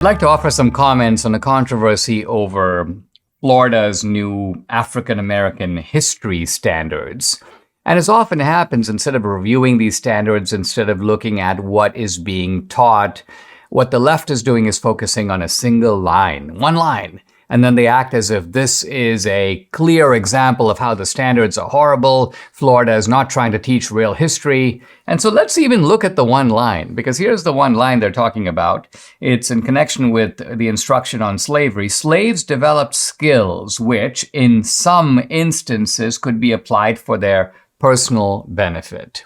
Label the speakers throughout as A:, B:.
A: I'd like to offer some comments on the controversy over Florida's new African American history standards. And as often happens, instead of reviewing these standards, instead of looking at what is being taught, what the left is doing is focusing on a single line, one line. And then they act as if this is a clear example of how the standards are horrible. Florida is not trying to teach real history. And so let's even look at the one line, because here's the one line they're talking about. It's in connection with the instruction on slavery. Slaves developed skills which, in some instances, could be applied for their personal benefit.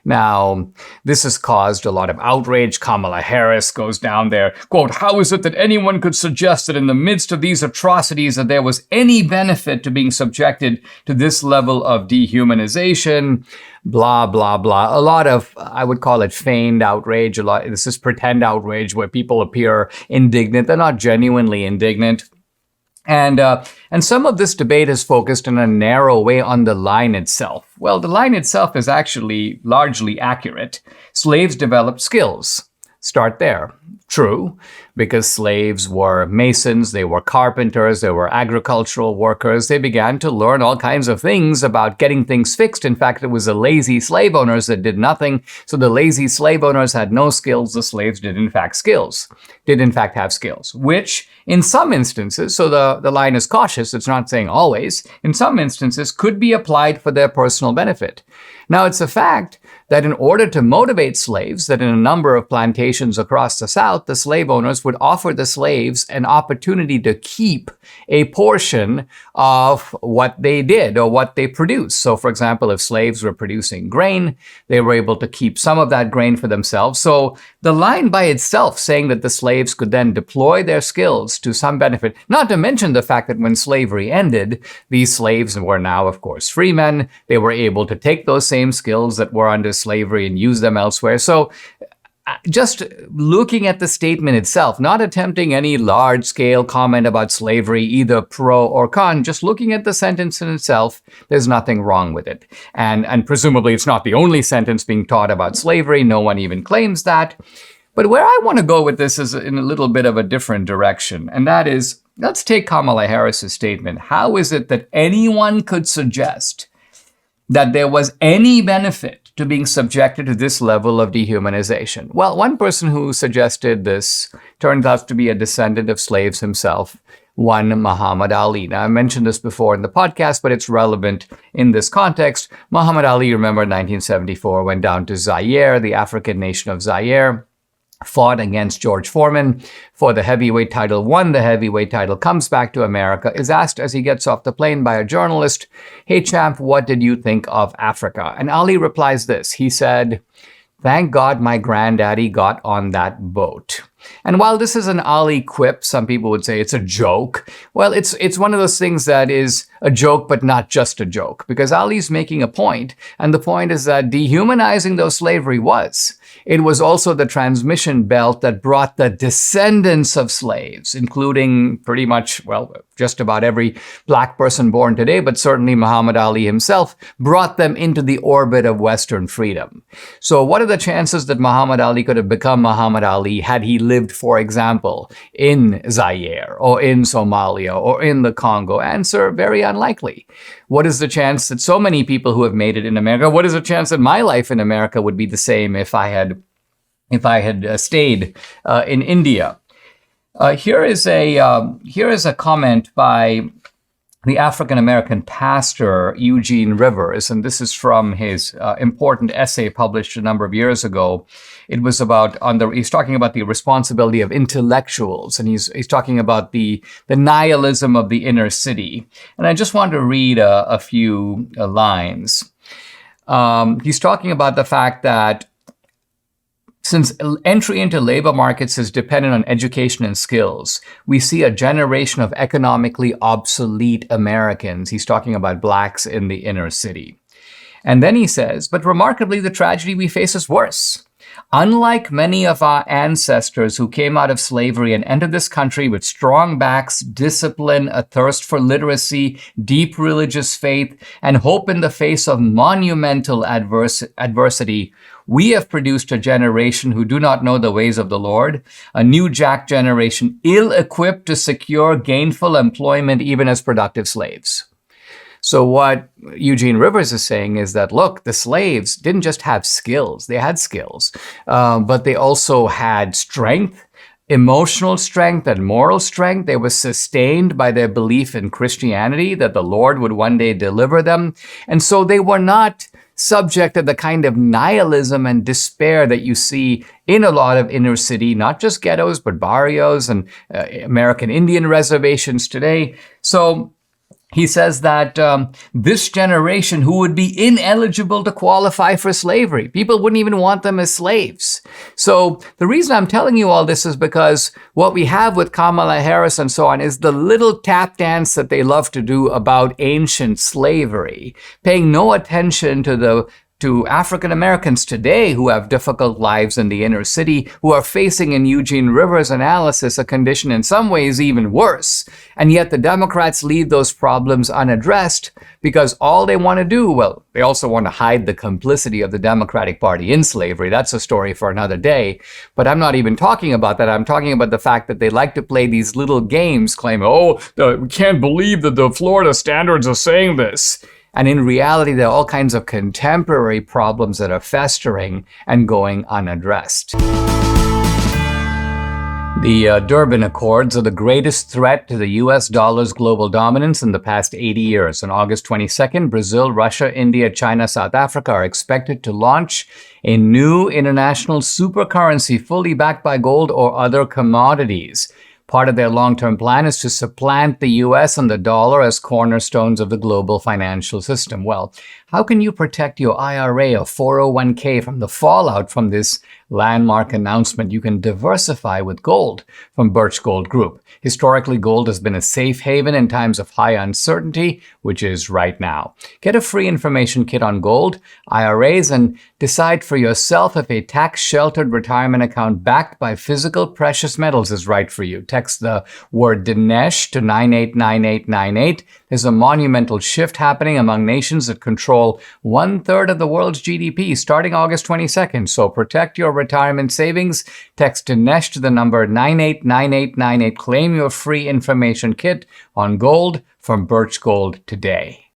A: Now, this has caused a lot of outrage. Kamala Harris goes down there, quote, "How is it that anyone could suggest that in the midst of these atrocities that there was any benefit to being subjected to this level of dehumanization?" Blah, blah, blah. A lot of, I would call it feigned outrage. This is pretend outrage where people appear indignant. They're not genuinely indignant. And some of this debate is focused in a narrow way on the line itself. Well, the line itself is actually largely accurate. Slaves developed skills. Start there. True, because slaves were masons, they were carpenters, they were agricultural workers. They began to learn all kinds of things about getting things fixed. In fact, it was the lazy slave owners that did nothing. So the lazy slave owners had no skills. The slaves did in fact have skills, which in some instances, so the line is cautious, it's not saying always, in some instances could be applied for their personal benefit. Now, it's a fact that in order to motivate slaves, that in a number of plantations across the South, the slave owners would offer the slaves an opportunity to keep a portion of what they did or what they produced. So, for example, if slaves were producing grain, they were able to keep some of that grain for themselves. So the line by itself saying that the slaves could then deploy their skills to some benefit, not to mention the fact that when slavery ended, these slaves were now, of course, free men. They were able to take those same skills that were under slavery and use them elsewhere. So just looking at the statement itself, not attempting any large-scale comment about slavery, either pro or con, just looking at the sentence in itself, there's nothing wrong with it. And presumably it's not the only sentence being taught about slavery. No one even claims that. But where I want to go with this is in a little bit of a different direction. And that is, let's take Kamala Harris's statement. How is it that anyone could suggest that there was any benefit to being subjected to this level of dehumanization? Well, one person who suggested this turned out to be a descendant of slaves himself, one Muhammad Ali. Now, I mentioned this before in the podcast, but it's relevant in this context. Muhammad Ali, remember, in 1974, went down to Zaire, the African nation of Zaire, fought against George Foreman for the heavyweight title, won the heavyweight title, comes back to America, is asked as he gets off the plane by a journalist, "Hey champ, what did you think of Africa?" And Ali replies this. He said, "Thank God my granddaddy got on that boat." And while this is an Ali quip, some people would say it's a joke. Well, it's one of those things that is a joke, but not just a joke, because Ali's making a point, and the point is that dehumanizing though slavery was, it was also the transmission belt that brought the descendants of slaves, including pretty much, well, just about every black person born today, but certainly Muhammad Ali himself, brought them into the orbit of Western freedom. So what are the chances that Muhammad Ali could have become Muhammad Ali had he lived, for example, in Zaire or in Somalia or in the Congo? Answer, very unlikely. What is the chance that so many people who have made it in America, what is the chance that my life in America would be the same if I had stayed in India? Here is a comment by the African-American pastor Eugene Rivers, and this is from his important essay published a number of years ago. It was about, he's talking about the responsibility of intellectuals, and he's talking about the nihilism of the inner city. And I just want to read a few lines. He's talking about the fact that since entry into labor markets is dependent on education and skills, we see a generation of economically obsolete Americans. He's talking about blacks in the inner city. And then he says, but remarkably, the tragedy we face is worse. Unlike many of our ancestors who came out of slavery and entered this country with strong backs, discipline, a thirst for literacy, deep religious faith, and hope in the face of monumental adversity, We have produced a generation who do not know the ways of the Lord, a new Jack generation ill-equipped to secure gainful employment even as productive slaves. So what Eugene Rivers is saying is that, look, the slaves didn't just have skills. They had skills, but they also had strength, emotional strength and moral strength. They were sustained by their belief in Christianity, that the Lord would one day deliver them. And so they were not subject to the kind of nihilism and despair that you see in a lot of inner city, not just ghettos, but barrios and American Indian reservations today. So he says that this generation who would be ineligible to qualify for slavery, people wouldn't even want them as slaves. So the reason I'm telling you all this is because what we have with Kamala Harris and so on is the little tap dance that they love to do about ancient slavery, paying no attention to African Americans today who have difficult lives in the inner city, who are facing, in Eugene Rivers' analysis, a condition in some ways even worse. And yet the Democrats leave those problems unaddressed because all they want to do, well, they also want to hide the complicity of the Democratic Party in slavery. That's a story for another day. But I'm not even talking about that. I'm talking about the fact that they like to play these little games, claiming, we can't believe that the Florida standards are saying this. And in reality, there are all kinds of contemporary problems that are festering and going unaddressed. The Durban Accords are the greatest threat to the US dollar's global dominance in the past 80 years. On August 22nd, Brazil, Russia, India, China, South Africa are expected to launch a new international supercurrency fully backed by gold or other commodities. Part of their long-term plan is to supplant the US and the dollar as cornerstones of the global financial system. Well, how can you protect your IRA or 401k from the fallout from this landmark announcement? You can diversify with gold from Birch Gold Group. Historically, gold has been a safe haven in times of high uncertainty, which is right now. Get a free information kit on gold, IRAs, and decide for yourself if a tax-sheltered retirement account backed by physical precious metals is right for you. Text the word Dinesh to 989898. There's a monumental shift happening among nations that control 1/3 of the world's GDP starting August 22nd. So protect your retirement savings. Text Dinesh to the number 989898. Claim your free information kit on gold from Birch Gold today.